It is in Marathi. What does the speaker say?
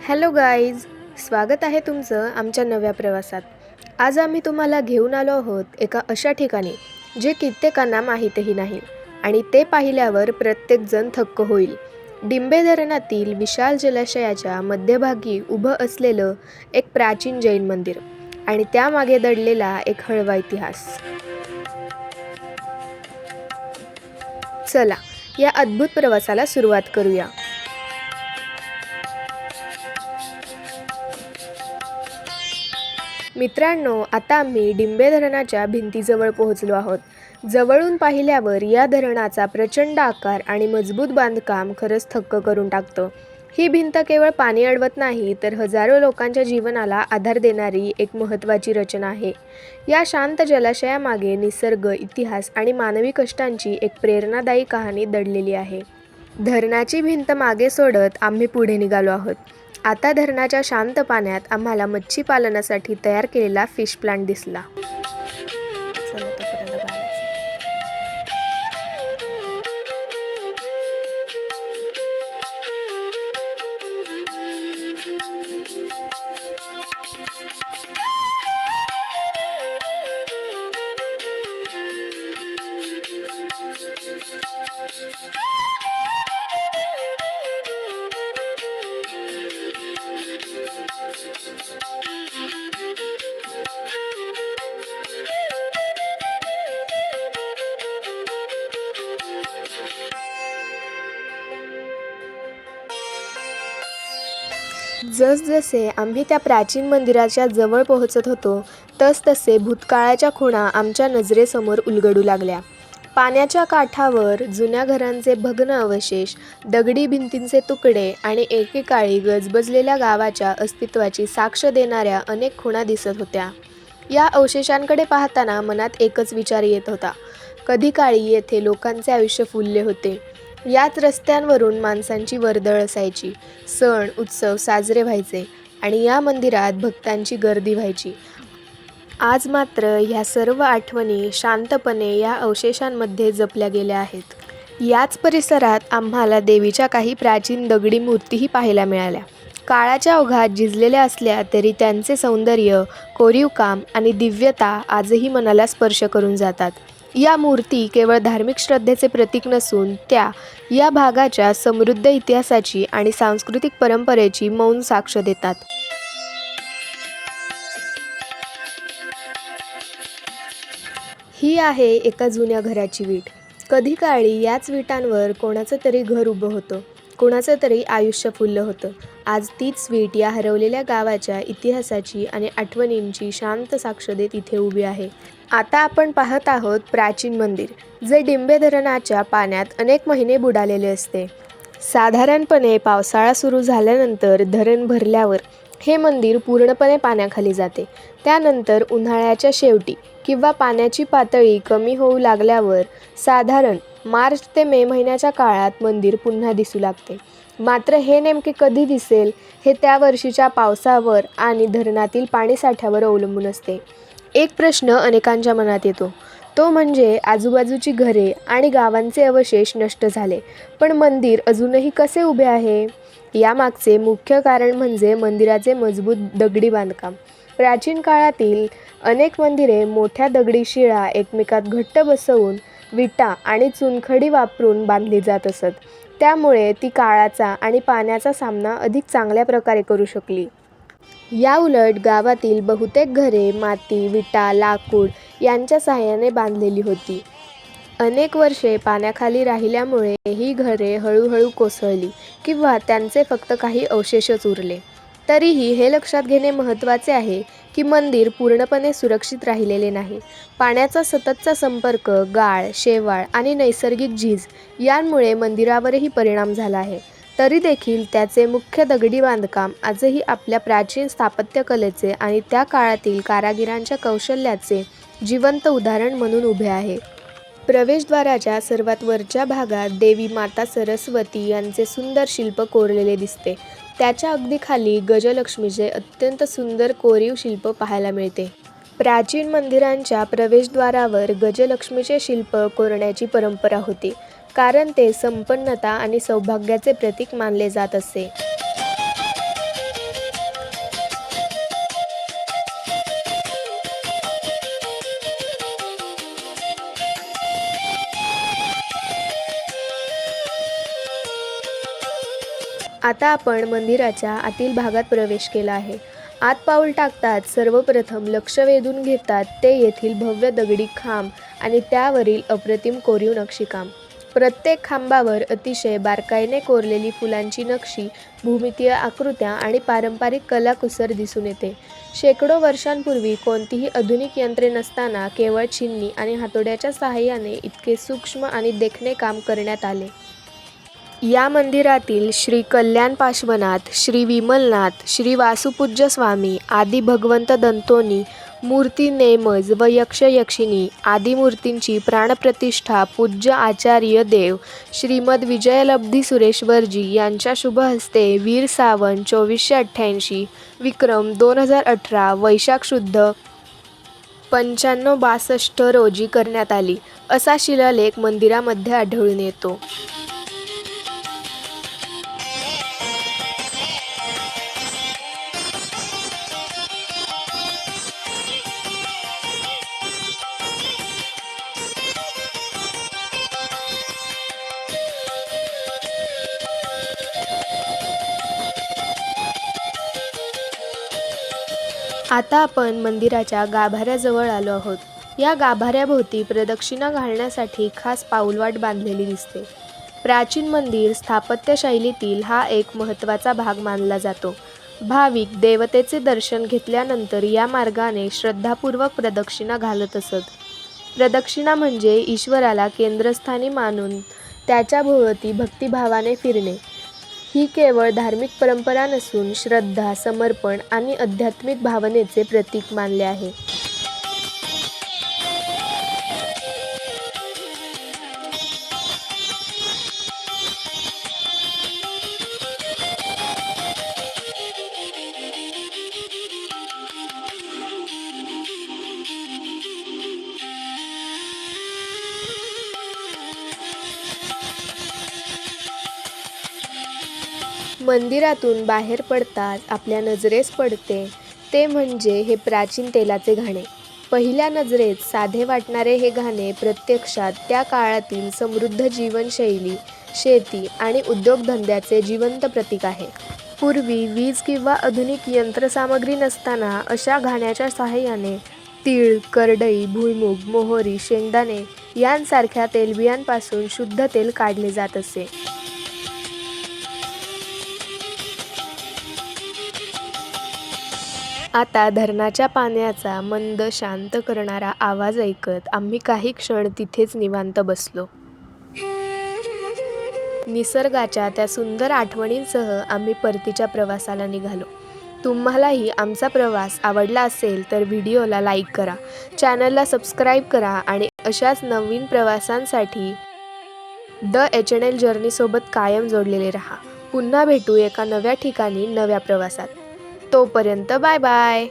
हॅलो गाईज, स्वागत आहे तुमचं आमच्या नव्या प्रवासात. आज आम्ही तुम्हाला घेऊन आलो आहोत एका अशा ठिकाणी जे कित्येकांना माहीतही नाही आणि ते पाहिल्यावर प्रत्येकजण थक्क होईल. डिंबे धरणातील विशाल जलाशयाच्या मध्यभागी उभं असलेलं एक प्राचीन जैन मंदिर आणि त्यामागे दडलेला एक हळवा इतिहास. चला या अद्भुत प्रवासाला सुरुवात करूया. मित्रांनो, आता आम्ही डिंबे धरणाच्या भिंतीजवळ पोहोचलो आहोत. जवळून पाहिल्यावर या धरणाचा प्रचंड आकार आणि मजबूत बांधकाम खरंच थक्क करून टाकतं. ही भिंत केवळ पाणी अडवत नाही, तर हजारो लोकांच्या जीवनाला आधार देणारी एक महत्त्वाची रचना आहे. या शांत जलाशयामागे निसर्ग, इतिहास आणि मानवी कष्टांची एक प्रेरणादायी कहाणी दडलेली आहे. धरणाची भिंत मागे सोडत आम्ही पुढे निघालो आहोत. आता धरणाच्या शांत पाण्यात आम्हाला मच्छी पालनासाठी तयार केलेला फिश प्लांट दिसला. जसजसे आम्ही त्या प्राचीन मंदिराच्या जवळ पोहोचत होतो, तसतसे भूतकाळाच्या खुणा आमच्या नजरेसमोर उलगडू लागल्या. पाण्याच्या काठावर जुन्या घरांचे भग्न अवशेष, दगडी भिंतींचे तुकडे आणि एकेकाळी गजबजलेल्या गावाच्या अस्तित्वाची साक्ष देणाऱ्या अनेक खुणा दिसत होत्या. या अवशेषांकडे पाहताना मनात एकच विचार येत होता: कधी काळी येथे लोकांचे आयुष्य फुलले होते. याच रस्त्यांवरून माणसांची वर्दळ असायची, सण उत्सव साजरे व्हायचे आणि या मंदिरात भक्तांची गर्दी व्हायची. आज मात्र ह्या सर्व आठवणी शांतपणे या अवशेषांमध्ये जपल्या गेल्या आहेत. याच परिसरात आम्हाला देवीच्या काही प्राचीन दगडी मूर्तीही पाहायला मिळाल्या. काळाच्या ओघात झिजलेल्या असल्या तरी त्यांचे सौंदर्य, कोरीवकाम आणि दिव्यता आजही मनाला स्पर्श करून जातात. या मूर्ती केवळ धार्मिक श्रद्धेचे प्रतीक नसून त्या या भागाच्या समृद्ध इतिहासाची आणि सांस्कृतिक परंपरेची मौन साक्ष देतात. ही आहे एका जुन्या घराची वीट. कधी काळी याच विटांवर कोणाचं तरी घर उभं होतं, कोणाचं तरी आयुष्य फुललं होतं. आज तीच वीट या हरवलेल्या गावाच्या इतिहासाची आणि आठवणींची शांत साक्ष देत इथे उभी आहे. आता आपण पाहत आहोत प्राचीन मंदिर, जे डिंबे धरणाच्या पाण्यात अनेक महिने बुडालेले असते. साधारणपणे पावसाळा सुरू झाल्यानंतर धरण भरल्यावर हे मंदिर पूर्णपणे पाण्याखाली जाते. त्यानंतर उन्हाळ्याच्या शेवटी किंवा पाण्याची पातळी कमी होऊ लागल्यावर साधारण मार्च ते मे महिन्याच्या काळात मंदिर पुन्हा दिसू लागते. मात्र हे नेमके कधी दिसेल हे त्या वर्षीच्या पावसावर आणि धरणातील पाणीसाठ्यावर अवलंबून असते. एक प्रश्न अनेकांच्या मनात येतो, तो म्हणजे आजूबाजूची घरे आणि गावांचे अवशेष नष्ट झाले, पण मंदिर अजूनही कसे उभे आहे? यामागचे मुख्य कारण म्हणजे मंदिराचे मजबूत दगडी बांधकाम. प्राचीन काळातील अनेक मंदिरे मोठ्या दगडी शिळा एकमेकात घट्ट बसवून विटा आणि चुनखडी वापरून बांधली जात असत. त्यामुळे ती काळाचा आणि पाण्याचा सामना अधिक चांगल्या प्रकारे करू शकली. या उलट गावातील बहुतेक घरे माती, विटा, लाकूड यांच्या साहाय्याने बांधलेली होती. अनेक वर्षे पाण्याखाली राहिल्यामुळे ही घरे हळूहळू कोसळली किंवा त्यांचे फक्त काही अवशेषच उरले. तरीही हे लक्षात घेणे महत्त्वाचे आहे की मंदिर पूर्णपणे सुरक्षित राहिलेले नाही. पाण्याचा सततचा संपर्क, गाळ, शेवाळ आणि नैसर्गिक झीज यांमुळे मंदिरावरही परिणाम झाला आहे. तरी देखील त्याचे मुख्य दगडी बांधकाम आजही आपल्या प्राचीन स्थापत्यकलेचे आणि त्या काळातील कारागिरांच्या कौशल्याचे जिवंत उदाहरण म्हणून उभे आहे. प्रवेशद्वाराच्या सर्वात वरच्या भागात देवी माता सरस्वती यांचे सुंदर शिल्प कोरलेले दिसते. त्याच्या अगदी खाली गजलक्ष्मीचे अत्यंत सुंदर कोरीव शिल्प पाहायला मिळते. प्राचीन मंदिरांच्या प्रवेशद्वारावर गजलक्ष्मीचे शिल्प कोरण्याची परंपरा होती, कारण ते संपन्नता आणि सौभाग्याचे प्रतीक मानले जात असे. आता आपण मंदिराच्या आतील भागात प्रवेश केला आहे. आत पाऊल टाकताच सर्वप्रथम लक्ष वेधून घेतात ते येथील भव्य दगडी खांब आणि त्यावरील अप्रतिम कोरीव नक्षीकाम. प्रत्येक खांबावर अतिशय बारकाईने कोरलेली फुलांची नक्षी, भूमितीय आकृत्या आणि पारंपरिक कलाकुसर दिसून येते. शेकडो वर्षांपूर्वी कोणतीही आधुनिक यंत्रे नसताना केवळ छिन्नी आणि हातोड्याच्या साहाय्याने इतके सूक्ष्म आणि देखणे काम करण्यात आले. या मंदिरातील श्री कल्याण पार्श्वनाथ, श्री विमलनाथ, श्री वासुपूज्य स्वामी आदी भगवंत दंतोनी मूर्ती, नेमज व यक्ष-यक्षिणी आदी मूर्तींची प्राणप्रतिष्ठा पूज्य आचार्य देव श्रीमद विजयलब्धी सुरेश्वरजी यांच्या शुभ हस्ते वीर सावन 2488 विक्रम 2018 वैशाख शुद्ध 9562 रोजी करण्यात आली, असा शिलालेख मंदिरामध्ये आढळून येतो. आता आपण मंदिराच्या गाभाऱ्याजवळ आलो आहोत. या गाभाऱ्याभोवती प्रदक्षिणा घालण्यासाठी खास पाऊलवाट बांधलेली दिसते. प्राचीन मंदिर स्थापत्यशैलीतील हा एक महत्त्वाचा भाग मानला जातो. भाविक देवतेचे दर्शन घेतल्यानंतर या मार्गाने श्रद्धापूर्वक प्रदक्षिणा घालत असत. प्रदक्षिणा म्हणजे ईश्वराला केंद्रस्थानी मानून त्याच्या भोवती भक्तिभावाने फिरणे. ही केवळ धार्मिक परंपरा नसून श्रद्धा, समर्पण आणि आध्यात्मिक भावनेचे प्रतीक मानले आहे. मंदिरातून बाहेर पडताच आपल्या नजरेस पडते ते म्हणजे हे प्राचीन तेलाचे घाणे. पहिल्या नजरेत साधे वाटणारे हे घाणे प्रत्यक्षात त्या काळातील समृद्ध जीवनशैली, शेती आणि उद्योगधंद्याचे जिवंत प्रतीक आहे. पूर्वी वीज किंवा आधुनिक यंत्रसामग्री नसताना अशा घाण्याच्या साहाय्याने तीळ, करडई, भुईमूग, मोहरी, शेंगदाणे यांसारख्या तेलबियांपासून शुद्ध तेल काढले जात असे. आता धरणाच्या पाण्याचा मंद शांत करणारा आवाज ऐकत आम्ही काही क्षण तिथेच निवांत बसलो. निसर्गाच्या त्या सुंदर आठवणींसह आम्ही परतीच्या प्रवासाला निघालो. तुम्हालाही आमचा प्रवास आवडला असेल तर व्हिडिओला लाईक करा, चॅनलला सबस्क्राईब करा आणि अशाच नवीन प्रवासांसाठी द एच&एल जर्नीसोबत कायम जोडलेले राहा. पुन्हा भेटू एका नव्या ठिकाणी, नव्या प्रवासात. तोपर्यंत बाय बाय.